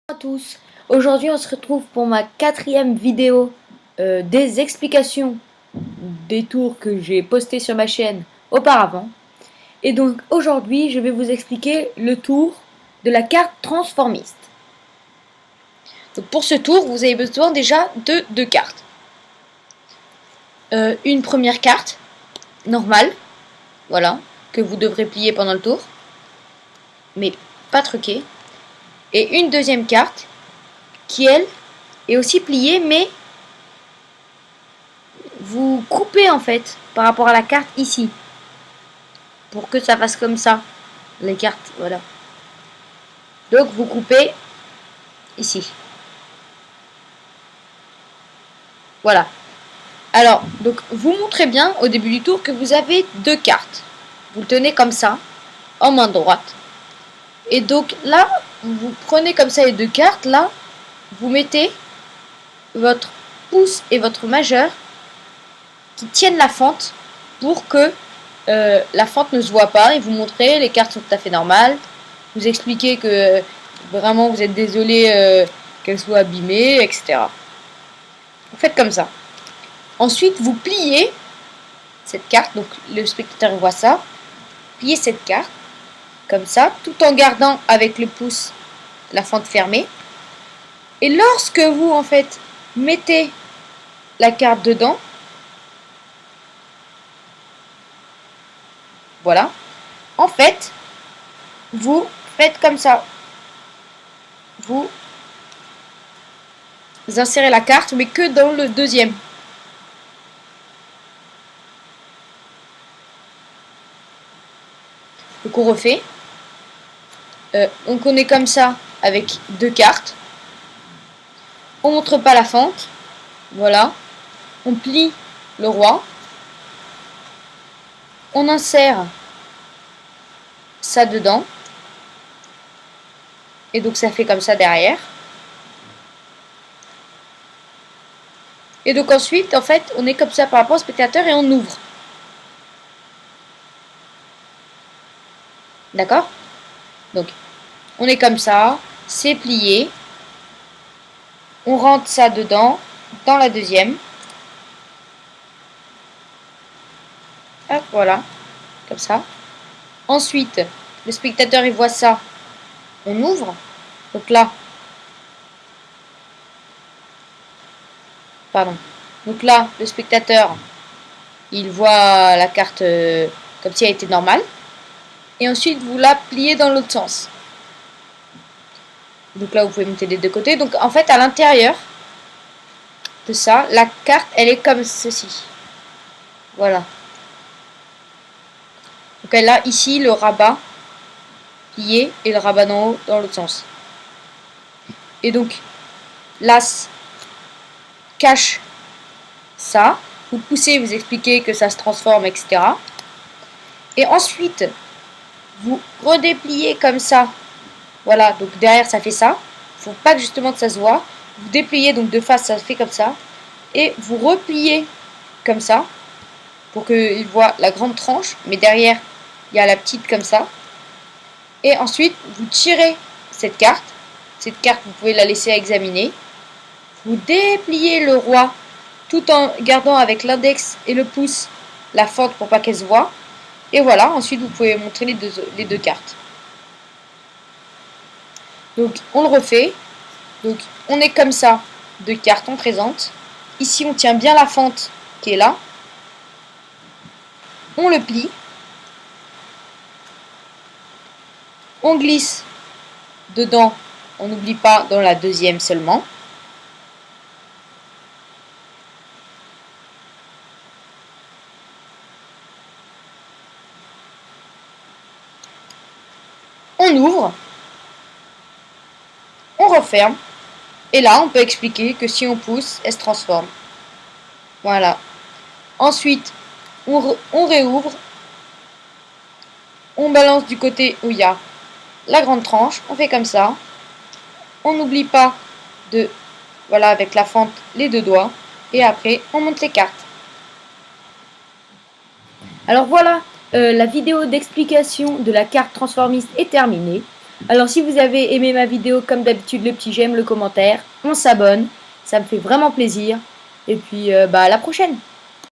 À tous, aujourd'hui on se retrouve pour ma 4e vidéo des explications des tours que j'ai posté sur ma chaîne auparavant. Et donc aujourd'hui je vais vous expliquer le tour de la carte transformiste. Donc pour ce tour vous avez besoin déjà de deux cartes. Une première carte normale, voilà, que vous devrez plier pendant le tour, mais pas truquée. Et une deuxième carte qui elle est aussi pliée mais vous coupez en fait par rapport à la carte ici pour que ça fasse comme ça les cartes, voilà. Donc vous coupez ici, voilà. Alors donc vous montrez bien au début du tour que vous avez deux cartes, vous le tenez comme ça en main droite et donc là vous prenez comme ça les deux cartes, là vous mettez votre pouce et votre majeur qui tiennent la fente pour que la fente ne se voit pas, et vous montrez les cartes sont tout à fait normales, vous expliquez que vraiment vous êtes désolé qu'elles soient abîmées, etc. Vous faites comme ça. Ensuite vous pliez cette carte, donc le spectateur voit ça, pliez cette carte comme ça, tout en gardant avec le pouce la fente fermée, et lorsque vous en fait mettez la carte dedans, voilà, en fait vous faites comme ça, vous insérez la carte mais que dans le deuxième. Donc on refait. Donc on est comme ça avec deux cartes. On montre pas la fente, voilà. On plie le roi. On insère ça dedans. Et donc ça fait comme ça derrière. Et donc ensuite, en fait, on est comme ça par rapport au spectateur et on ouvre. D'accord? Donc, on est comme ça, c'est plié. On rentre ça dedans, dans la deuxième. Hop, voilà, comme ça. Ensuite, le spectateur, il voit ça. On ouvre. Donc là, pardon. Donc là, le spectateur, il voit la carte comme si elle était normale. Et ensuite, vous la pliez dans l'autre sens. Donc là, vous pouvez monter des deux côtés. Donc en fait, à l'intérieur de ça, la carte, elle est comme ceci. Voilà. Donc elle a ici le rabat plié et le rabat d'en haut dans l'autre sens. Et donc, l'as cache ça. Vous poussez, vous expliquez que ça se transforme, etc. Et ensuite, vous redépliez comme ça. Voilà, donc derrière ça fait ça. Il ne faut pas que justement que ça se voit. Vous dépliez donc de face, ça fait comme ça. Et vous repliez comme ça pour qu'il voit la grande tranche. Mais derrière, il y a la petite comme ça. Et ensuite, vous tirez cette carte. Cette carte, vous pouvez la laisser à examiner. Vous dépliez le roi tout en gardant avec l'index et le pouce la fente pour pas qu'elle se voit. Et voilà, ensuite vous pouvez montrer les deux cartes. Donc on le refait. Donc on est comme ça, deux cartes on présente. Ici on tient bien la fente qui est là. On le plie. On glisse dedans, on n'oublie pas dans la deuxième seulement. On ouvre, on referme, et là on peut expliquer que si on pousse, elle se transforme. Voilà. Ensuite, on réouvre, on balance du côté où il y a la grande tranche, on fait comme ça. On n'oublie pas de, voilà, avec la fente, les deux doigts, et après on monte les cartes. Alors voilà, la vidéo d'explication de la carte transformiste est terminée. Alors si vous avez aimé ma vidéo, comme d'habitude, le petit j'aime, le commentaire, on s'abonne, ça me fait vraiment plaisir. Et puis à la prochaine.